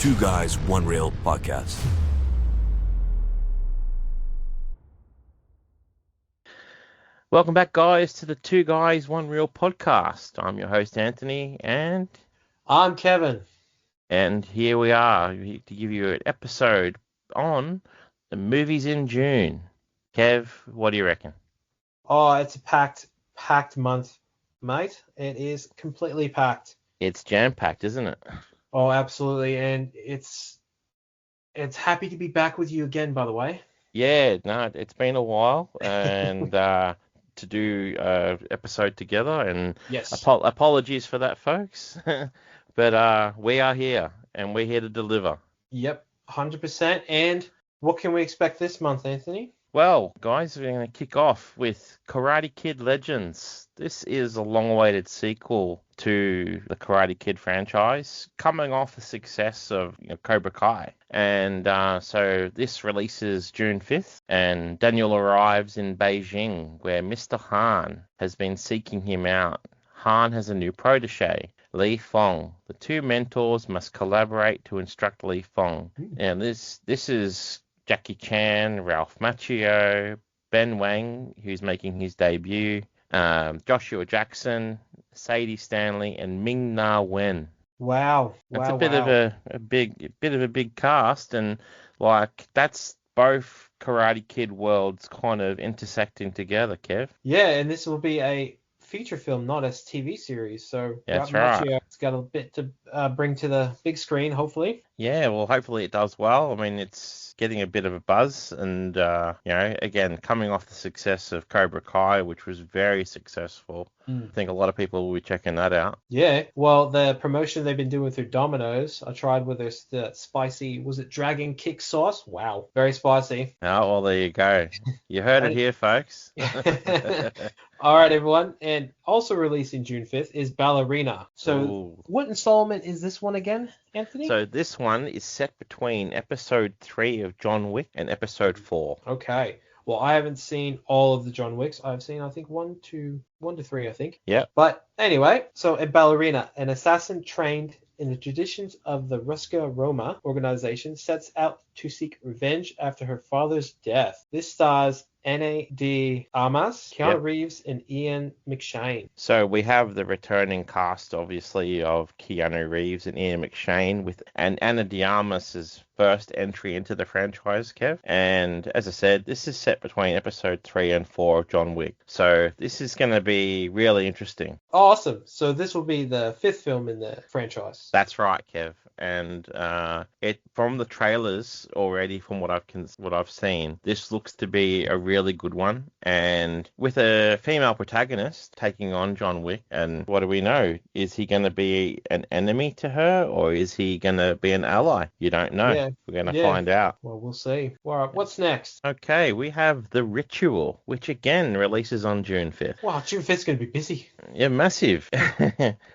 Two Guys, One Reel podcast. Welcome back, guys, to the Two Guys, One Reel podcast. I'm your host, Anthony, and I'm Kevin. here we are to give you an episode on the movies in June. Kev, what do you reckon? Oh, it's a packed month, mate. It is completely packed. It's jam-packed, isn't it? Oh, absolutely. And it's happy to be back with you again, by the way. Yeah, no, it's been a while, and to do an episode together, and Yes. apologies for that, folks. But we are here, and we're here to deliver. Yep, 100%. And what can we expect this month, Anthony? Well, guys, we're going to kick off with Karate Kid Legends. This is a long-awaited sequel to the Karate Kid franchise, coming off the success of Cobra Kai. And so this releases June 5th, and Daniel arrives in Beijing, where Mr. Han has been seeking him out. Han has a new protege, Li Fong. The two mentors must collaborate to instruct Li Fong. And this is Jackie Chan, Ralph Macchio, Ben Wang, who's making his debut, Joshua Jackson, Sadie Stanley, and Ming Na Wen. Wow. That's a bit of a big cast, and like that's both Karate Kid worlds kind of intersecting together, Kev. Yeah, and this will be a feature film, not a TV series. So That's right. It's got a bit to bring to the big screen, hopefully. Yeah, well, hopefully it does well. I mean, it's getting a bit of a buzz, and again, coming off the success of Cobra Kai, which was very successful. I think a lot of people will be checking that out. Yeah, well, the promotion they've been doing through Domino's, I tried with the spicy, was it Dragon Kick sauce? Wow, very spicy. Oh, well, there you go. You heard it here, folks. All right, everyone. And also releasing June 5th is Ballerina. So Ooh. What installment is this one again, Anthony? So this one is set between episode 3 of John Wick and episode 4. Okay. Well, I haven't seen all of the John Wicks. I've seen, I think, 1 to 3, I think. Yeah. But anyway, so a Ballerina, an assassin trained in the traditions of the Ruska Roma organization, sets out to seek revenge after her father's death. This stars Ana de Armas, Keanu Reeves, and Ian McShane. So we have the returning cast, obviously, of Keanu Reeves and Ian McShane, and Ana de Armas' first entry into the franchise, Kev. And as I said, this is set between episode 3 and 4 of John Wick. So this is going to be really interesting. Awesome. So this will be the 5th film in the franchise. That's right, Kev. And it from the trailers already, from what I've seen, this looks to be a really good one. And with a female protagonist taking on John Wick, and what do we know? Is he going to be an enemy to her, or is he going to be an ally? You don't know. Yeah. We're going to find out. Well, we'll see. All right, what's next? Okay, we have The Ritual, which again releases on June 5th. Wow, June 5th's going to be busy. Yeah, massive.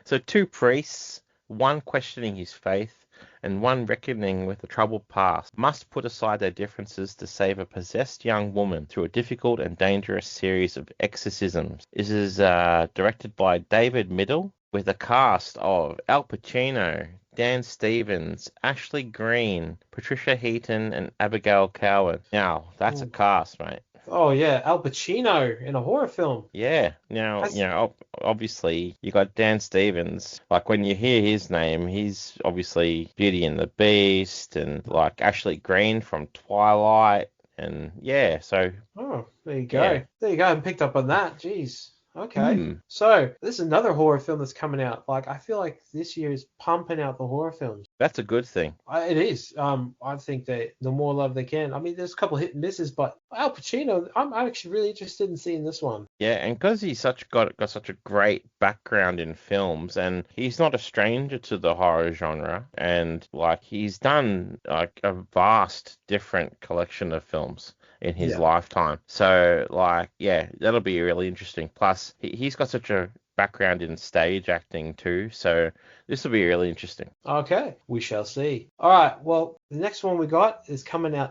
So two priests, one questioning his faith and one reckoning with a troubled past, must put aside their differences to save a possessed young woman through a difficult and dangerous series of exorcisms. This is directed by David Middle, with a cast of Al Pacino, Dan Stevens, Ashley Greene, Patricia Heaton, and Abigail Cowan. Now, that's a cast, mate. Oh, yeah, Al Pacino in a horror film. Yeah. Now, obviously, you got Dan Stevens. Like, when you hear his name, he's obviously Beauty and the Beast, and, like, Ashley Greene from Twilight, and, yeah, so... Oh, there you go. Yeah. There you go, I haven't picked up on that. Jeez. Okay. So, this is another horror film that's coming out. Like, I feel like this year is pumping out the horror films. That's a good thing. It is. I think that the more love they can. I mean, there's a couple of hit and misses, but Al Pacino, I'm actually really interested in seeing this one. Yeah, and because he's got such a great background in films, and he's not a stranger to the horror genre, and like he's done like a vast different collection of films in his lifetime. So like, yeah, that'll be really interesting. Plus, he's got such a background in stage acting too. So this will be really interesting. Okay, we shall see. All right, well, the next one we got is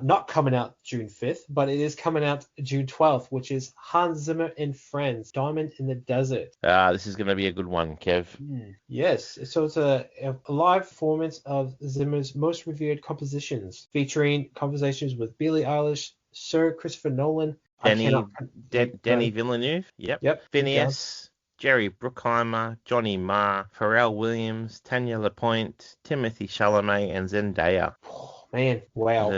not coming out June 5th, but it is coming out June 12th, which is Hans Zimmer and Friends, Diamond in the Desert. This is going to be a good one, Kev. Yes, so it's a live performance of Zimmer's most revered compositions, featuring conversations with Billie Eilish, Sir Christopher Nolan, Denis Villeneuve, Yep. Phineas, Jerry Bruckheimer, Johnny Marr, Pharrell Williams, Tanya Lapointe, Timothy Chalamet, and Zendaya. Man, wow.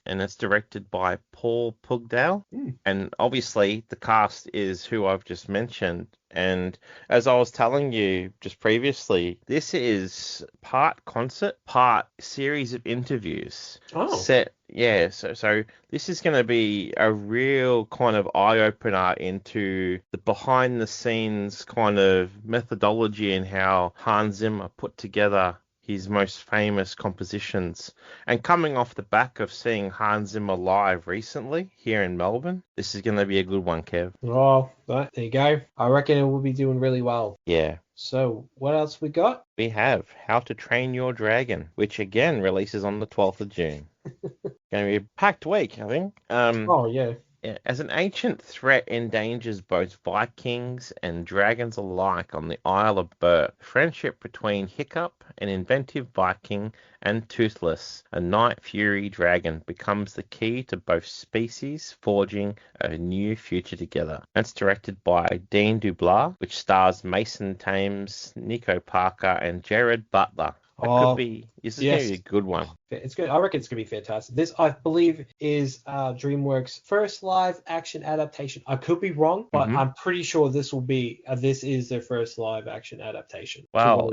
And it's directed by Paul Pugdale. And obviously the cast is who I've just mentioned. And as I was telling you just previously, this is part concert, part series of interviews. Oh. So this is going to be a real kind of eye-opener into the behind-the-scenes kind of methodology and how Hans Zimmer put together his most famous compositions. And coming off the back of seeing Hans Zimmer live recently here in Melbourne, this is going to be a good one, Kev. Oh, but there you go. I reckon it will be doing really well. Yeah. So, what else we got? We have How to Train Your Dragon, which again releases on the 12th of June. Going to be a packed week, I think. Oh, yeah. As an ancient threat endangers both Vikings and dragons alike on the Isle of Bur, friendship between Hiccup, an inventive Viking, and Toothless, a night fury dragon, becomes the key to both species forging a new future together. That's directed by Dean Dublas, which stars Mason Thames, Nico Parker, and Jared Butler. This is going to be a good one. It's good. I reckon it's going to be fantastic. This, I believe, is DreamWorks' first live action adaptation. I could be wrong, but I'm pretty sure this is their first live action adaptation. Well,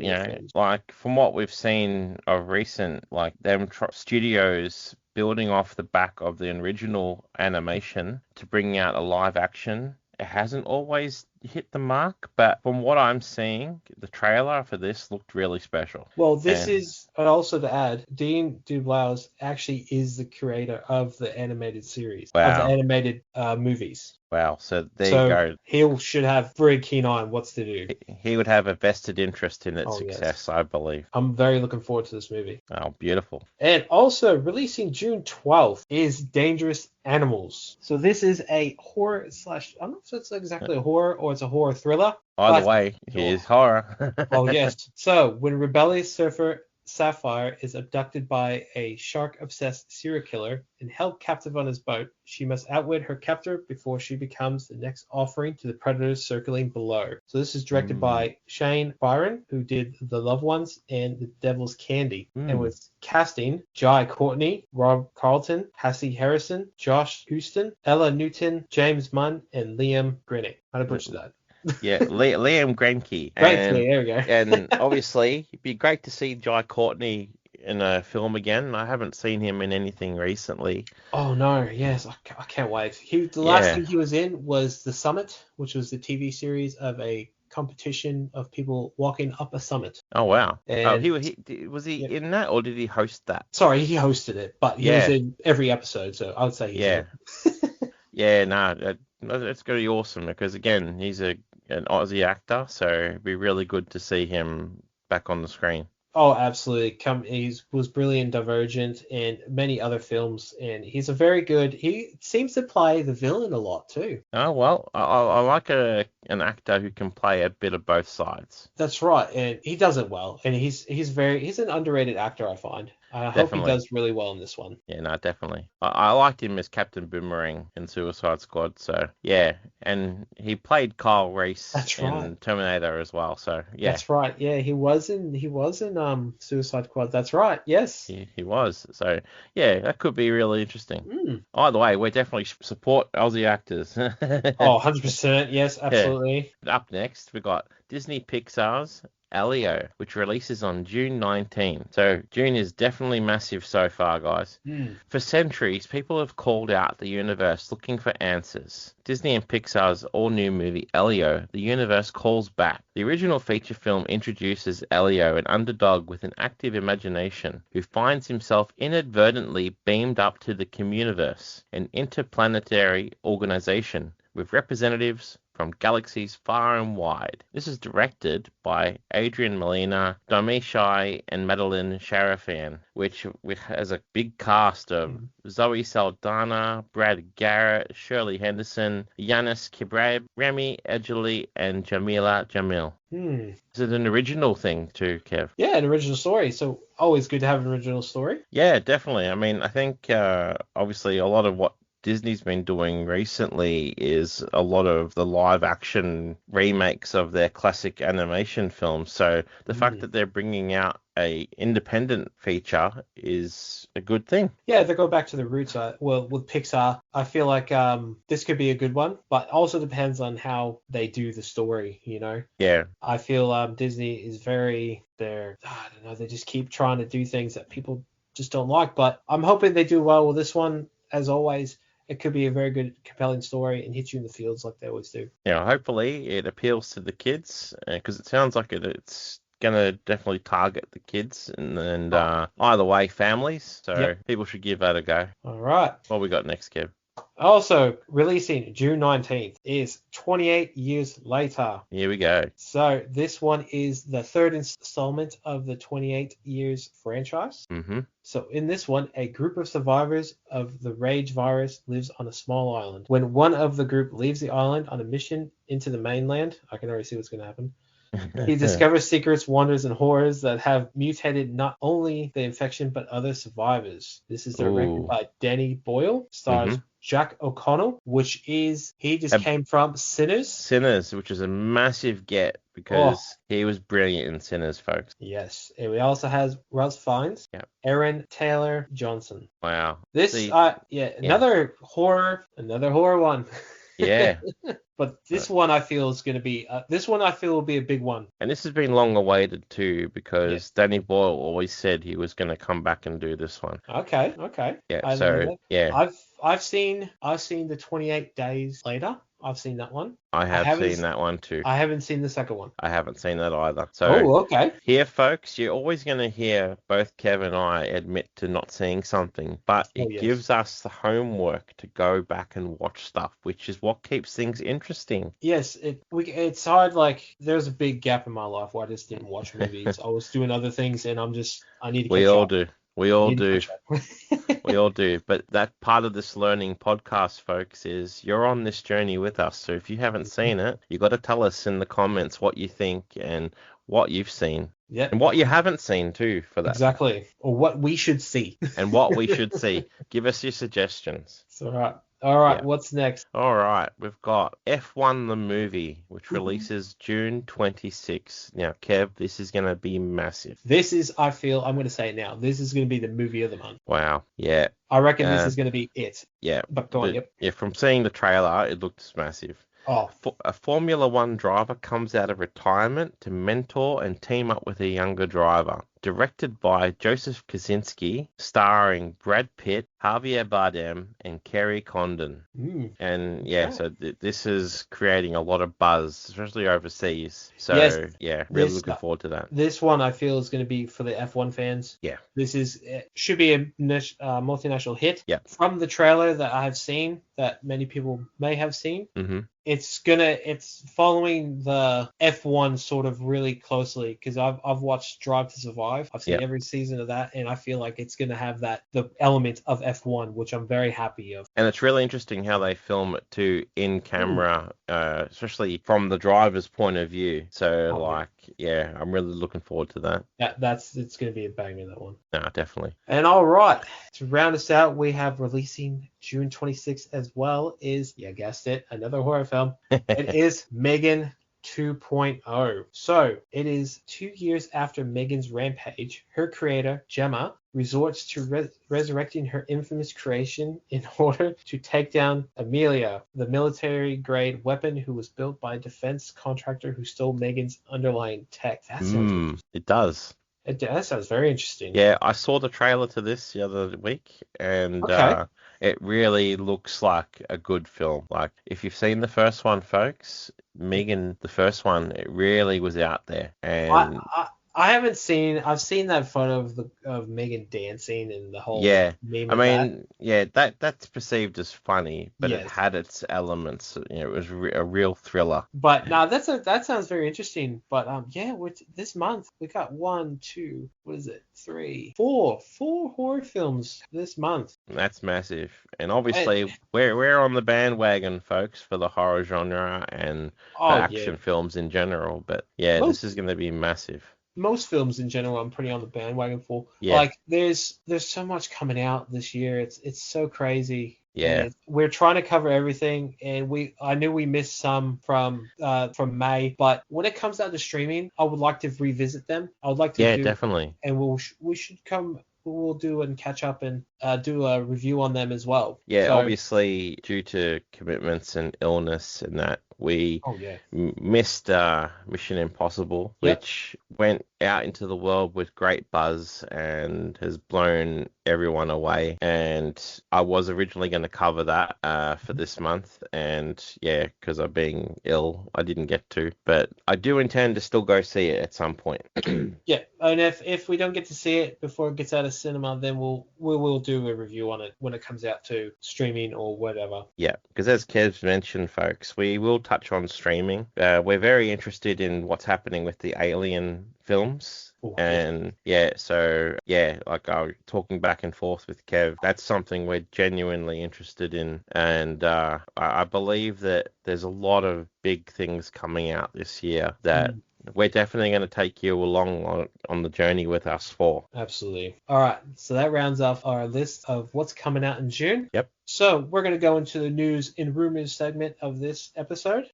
like from what we've seen of recent, like them studios building off the back of the original animation to bring out a live action, it hasn't always hit the mark, but from what I'm seeing, the trailer for this looked really special. Well, and also to add, Dean Dublas actually is the creator of the animated series, of the animated movies. Wow, so there you go. He should have very keen eye on what's to do. He would have a vested interest in its success, yes. I believe. I'm very looking forward to this movie. Oh, beautiful. And also, releasing June 12th is Dangerous Animals. So this is a horror / I don't know if it's exactly a horror or it's a horror thriller. Either way, it is horror. Oh, yes. So, when rebellious surfer Sapphire is abducted by a shark-obsessed serial killer and held captive on his boat, she must outwit her captor before she becomes the next offering to the predators circling below. So this is directed by Shane Byron, who did The Loved Ones and The Devil's Candy, and with casting Jai Courtney, Rob Carlton, Hassie Harrison, Josh Houston, Ella Newton, James Munn, and Liam Grennick. I'd butcher that. Yeah, Liam Grenke. There we go. And obviously, it'd be great to see Jai Courtney in a film again. I haven't seen him in anything recently. Oh, no. Yes, I can't wait. The last thing he was in was The Summit, which was the TV series of a competition of people walking up a summit. Oh, wow. And was he in that, or did he host that? Sorry, he hosted it, but he was in every episode, so I would say he's in it. Yeah, no, that's going to be awesome because, again, he's an Aussie actor, so it'd be really good to see him back on the screen. Oh, absolutely. He was brilliant in Divergent and many other films, and he's he seems to play the villain a lot too. Oh, well, I like an actor who can play a bit of both sides. That's right, and he does it well, and he's an underrated actor, I find. I hope he does really well in this one. Yeah, no, definitely. I liked him as Captain Boomerang in Suicide Squad, so yeah. And he played Kyle Reese in Terminator as well, so yeah. That's right. Yeah, he was in Suicide Squad. That's right. Yes. He was. So yeah, that could be really interesting. Either way, we definitely support Aussie actors. 100%. Yes, absolutely. Yeah. Up next, we got Disney Pixar's Elio, which releases on June 19. So June is definitely massive so far, guys. For centuries, people have called out the universe looking for answers. Disney and Pixar's all-new movie Elio, The Universe Calls Back. The original feature film introduces Elio, an underdog with an active imagination, who finds himself inadvertently beamed up to the Communiverse, an interplanetary organization with representatives from galaxies far and wide. This is directed by Adrian Molina, Domishai, and Madeline Sharafan, which has a big cast of Zoe Saldana, Brad Garrett, Shirley Henderson, Yanis Kibrab, Remy Edgley, and Jamila Jamil. Is it an original thing too, Kev? Yeah, an original story. So always good to have an original story. Yeah, definitely. I mean, I think obviously a lot of what Disney's been doing recently is a lot of the live action remakes of their classic animation films. So the fact that they're bringing out a independent feature is a good thing. Yeah, they go back to the roots. Well, with Pixar, I feel like this could be a good one, but also depends on how they do the story, you know? Yeah. I feel Disney is I don't know, they just keep trying to do things that people just don't like, but I'm hoping they do well with this one. As always, it could be a very good, compelling story and hit you in the fields like they always do. Yeah, hopefully it appeals to the kids, because it sounds like it's going to definitely target the kids and either way, families. So people should give that a go. All right. What we got next, Kev? Also, releasing June 19th is 28 Years Later. Here we go. So this one is the third installment of the 28 Years franchise. So in this one, a group of survivors of the Rage virus lives on a small island. When one of the group leaves the island on a mission into the mainland, I can already see what's going to happen. He discovers secrets, wonders, and horrors that have mutated not only the infection but other survivors. This is directed by Danny Boyle, stars Jack O'Connell, came from Sinners. Sinners, which is a massive get because he was brilliant in Sinners, folks. Yes. And we also has Ralph Fiennes, Aaron Taylor Johnson. Wow. Another horror one. Yeah. But this one I feel is going to be will be a big one. And this has been long awaited too, because Danny Boyle always said he was going to come back and do this one. Okay. Yeah. I've seen the 28 Days Later. I've seen that one. I have seen that one too. I haven't seen the second one. I haven't seen that either. So okay. Here, folks, you're always going to hear both Kev and I admit to not seeing something, but it gives us the homework to go back and watch stuff, which is what keeps things interesting. Yes, it's hard. Like, there's a big gap in my life where I just didn't watch movies. I was doing other things, and I need to catch up. We all do. We all do. But that part of this learning podcast, folks, is you're on this journey with us. So if you haven't seen it, you got to tell us in the comments what you think and what you've seen. Yeah. And what you haven't seen too, for that. Exactly. Or what we should see. And what we should see. Give us your suggestions. It's all right. All right, what's next? All right, we've got F1 the movie, which releases June 26th. Now, Kev, this is going to be massive. I'm going to say it now, this is going to be the movie of the month. Wow, yeah. I reckon this is going to be it. Yeah. But go on, Yeah, from seeing the trailer, it looks massive. Oh. A Formula One driver comes out of retirement to mentor and team up with a younger driver. Directed by Joseph Kosinski, starring Brad Pitt, Javier Bardem, and Kerry Condon. And so this is creating a lot of buzz, especially overseas. So really looking forward to that. This one I feel is going to be for the F1 fans. Yeah. This should be a multinational hit. Yeah. From the trailer that I have seen, that many people may have seen. It's following the F1 sort of really closely, because I've watched Drive to Survive. I've seen every season of that, and I feel like it's going to have the element of F1, which I'm very happy of. And it's really interesting how they film it too in camera, especially from the driver's point of view. So I'm really looking forward to that. It's going to be a banger, that one. No, definitely. And all right, to round us out, we have releasing June 26th as well is, you guessed it, another horror film. It is Megan 2.0. So it is 2 years after Megan's rampage. Her creator, Gemma, resorts to resurrecting her infamous creation in order to take down Amelia, the military-grade weapon who was built by a defense contractor who stole Megan's underlying tech. That sounds it does. That sounds very interesting. Yeah, I saw the trailer to this the other week, and it really looks like a good film. Like, if you've seen the first one, folks, Megan, the first one, it really was out there. And I haven't seen. I've seen that photo of Megan dancing and the whole Yeah, meme I of that. mean, yeah, that's perceived as funny, but it Yes. had its elements. It was a real thriller. But no, that sounds very interesting. But yeah, this month we got one, two, what is it? Three, four horror films this month. That's massive. And And, obviously, we're on the bandwagon, folks, for the horror genre and for oh yeah, action films in general. But yeah, most this is going to be massive. most films in general I'm pretty on the bandwagon for. Yeah, Like there's so much coming out this year. It's so crazy. yeah, And we're trying to cover everything, and I knew we missed some from May, but when it comes out to streaming, I would like to revisit them. I would like to yeah, do, definitely. and we should come. We'll do and catch up and do a review on them as well. Yeah, So, obviously, due to commitments and illness and that, we oh yeah, missed Mission Impossible, Yep. which went out into the world with great buzz and has blown everyone away. And I was originally going to cover that for this month, and yeah, because of being ill, I didn't get to. But I do intend to still go see it at some point. yeah. And if we don't get to see it before it gets out of cinema, then we will do a review on it when it comes out to streaming or whatever. Yeah, because as Kev mentioned, folks, we will touch on streaming. We're very interested in what's happening with the Alien films. Oh, And yeah, so yeah, like I was talking back and forth with Kev, that's something we're genuinely interested in. And I believe that there's a lot of big things coming out this year that we're definitely going to take you along on the journey with us for. Absolutely. All right. So that rounds off our list of what's coming out in June. Yep. So we're going to go into the news and rumors segment of this episode.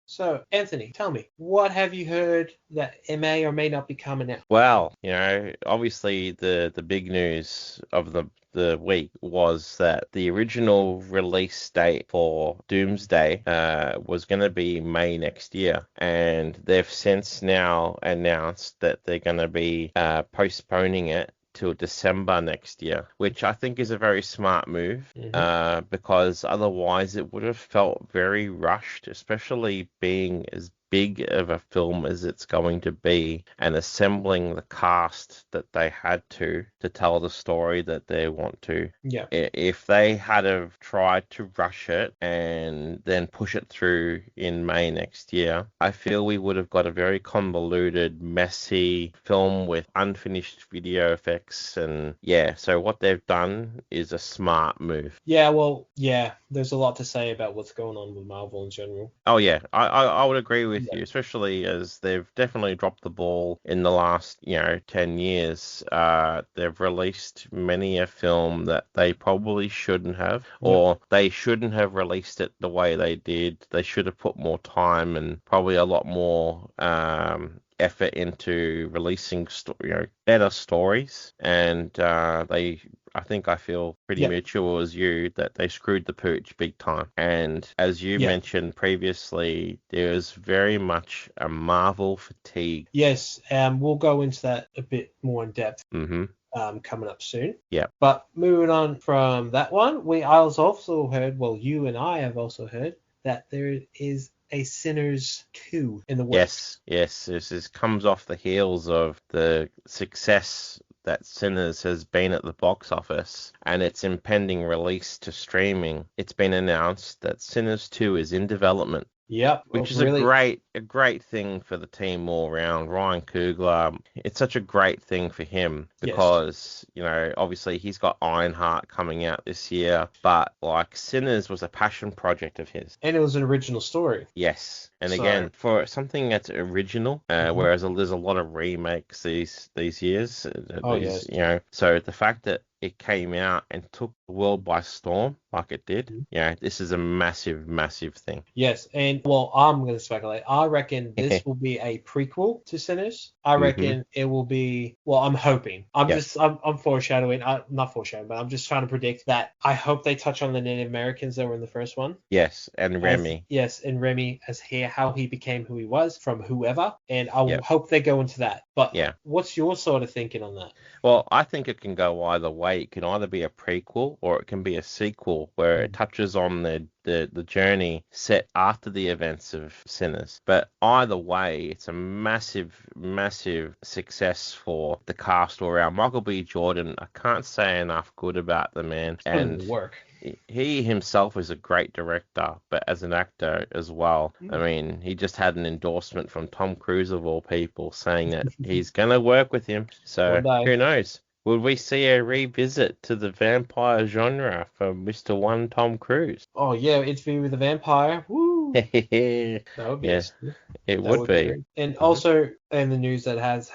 So, Anthony, tell me, what have you heard that may or may not be coming out? Well, obviously the big news of the week was that the original release date for Doomsday was going to be May next year, and they've since now announced that they're going to be postponing it till December next year, which I think is a very smart move, because otherwise it would have felt very rushed, especially being as big of a film as it's going to be and assembling the cast that they had to tell the story that they want to. Yeah. If they had have tried to rush it and then push it through in May next year, I feel we would have got a very convoluted, messy film with unfinished video effects. And yeah, so what they've done is a smart move. Yeah, well, yeah, there's a lot to say about what's going on with Marvel in general. Oh yeah, I would agree with you, especially as they've definitely dropped the ball in the last 10 years. They've released many a film that they probably shouldn't have, or they shouldn't have released it the way they did. They should have put more time and probably a lot more effort into releasing better stories, and I feel pretty mutual as you that they screwed the pooch big time. And as you mentioned previously, there's very much a Marvel fatigue. Yes, we'll go into that a bit more in depth. Coming up soon. Yeah. But moving on from that one, you and I have also heard that there is a Sinners 2 in the works. Yes. This comes off the heels of the success that Sinners has been at the box office and its impending release to streaming. It's been announced that Sinners 2 is in development. Yep. Which is a great thing for the team all around. Ryan Coogler, it's such a great thing for him because, obviously he's got Ironheart coming out this year, but like Sinners was a passion project of his. And it was an original story. Yes. And again, for something that's original, whereas there's a lot of remakes these years. So the fact that it came out and took the world by storm like it did, this is a massive, massive thing. Yes, and well, I'm going to speculate. I reckon this will be a prequel to Sinners. I reckon it will be, well, I'm hoping. I'm foreshadowing, not foreshadowing, but I'm just trying to predict that I hope they touch on the Native Americans that were in the first one. Yes, and Remy. And Remy as how he became who he was from whoever, and I hope they go into that. But what's your sort of thinking on that? Well, I think it can go either way. It can either be a prequel or it can be a sequel where it touches on the journey set after the events of Sinners. But either way, it's a massive, massive success for the cast all around. Michael B. Jordan, I can't say enough good about the man. And work. he himself is a great director, but as an actor as well. I mean, he just had an endorsement from Tom Cruise, of all people, saying that he's going to work with him. So who knows? Would we see a revisit to the vampire genre from Mr. One Tom Cruise? Oh, yeah, Interview with the Vampire. Woo! That would be it would be. Great. And also, in the news that has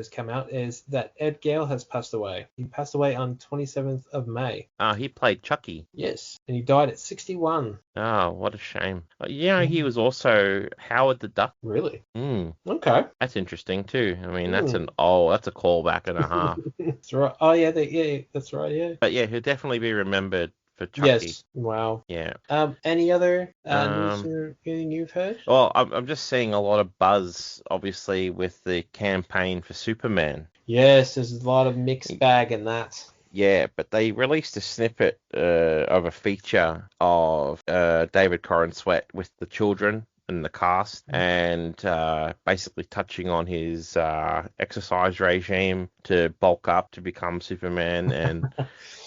come out, is that Ed Gale has passed away. He passed away on 27th of May. He played Chucky. Yes, and he died at 61. Oh, what a shame. He was also Howard the Duck. Really? Okay. That's interesting too. I mean, that's a callback and a half. That's right. Oh, yeah, that's right, yeah. But yeah, he'll definitely be remembered for Chucky. Yes. Wow. Yeah. Any other news or anything you've heard? Well, I'm just seeing a lot of buzz, obviously, with the campaign for Superman. Yes, there's a lot of mixed bag in that. Yeah, but they released a snippet of a feature of David Corenswet with the children and the cast, and basically touching on his exercise regime to bulk up to become Superman. And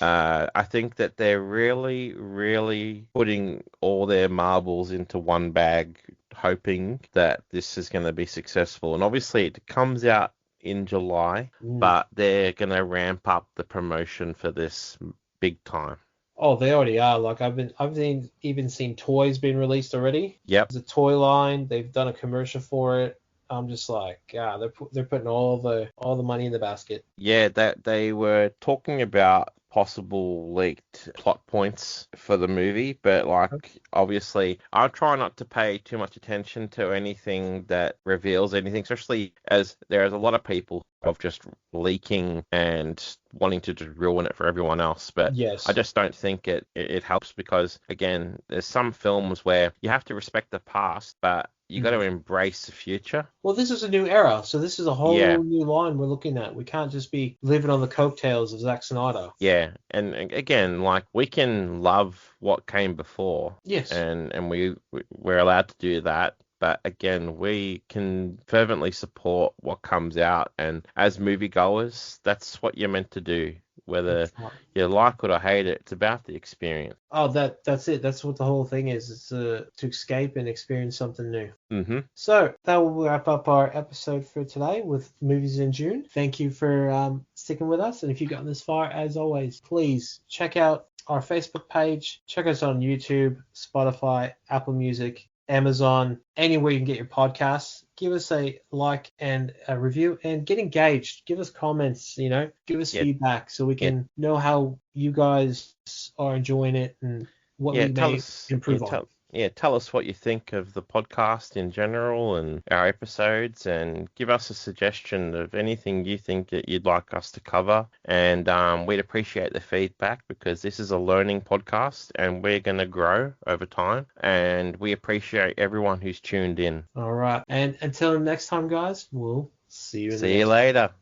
I think that they're really, really putting all their marbles into one bag, hoping that this is going to be successful. And obviously it comes out in July, but they're going to ramp up the promotion for this big time. Oh, they already are. Like I've even seen toys being released already. Yep. There's a toy line. They've done a commercial for it. I'm just like, yeah, they're putting all the money in the basket. Yeah, that they were talking about possible leaked plot points for the movie, but obviously I try not to pay too much attention to anything that reveals anything, especially as there's a lot of people of just leaking and wanting to just ruin it for everyone else. But yes, I just don't think it helps, because again, there's some films where you have to respect the past, but you got to embrace the future. Well, this is a new era, so this is a whole new line we're looking at. We can't just be living on the coattails of Zack Snyder. Yeah, and again, we can love what came before. Yes. And we're allowed to do that. But again, we can fervently support what comes out, and as moviegoers, that's what you're meant to do. Whether you like it or hate it, it's about the experience. Oh, that's it. That's what the whole thing is. It's to escape and experience something new. Mm-hmm. So that will wrap up our episode for today with Movies in June. Thank you for sticking with us. And if you've gotten this far, as always, please check out our Facebook page. Check us on YouTube, Spotify, Apple Music, Amazon, anywhere you can get your podcasts. Give us a like and a review, and get engaged. Give us comments, give us feedback so we can know how you guys are enjoying it and what we may improve on. Tell us what you think of the podcast in general and our episodes, and give us a suggestion of anything you think that you'd like us to cover. And we'd appreciate the feedback, because this is a learning podcast and we're going to grow over time. And we appreciate everyone who's tuned in. All right. And until next time, guys, we'll see you later.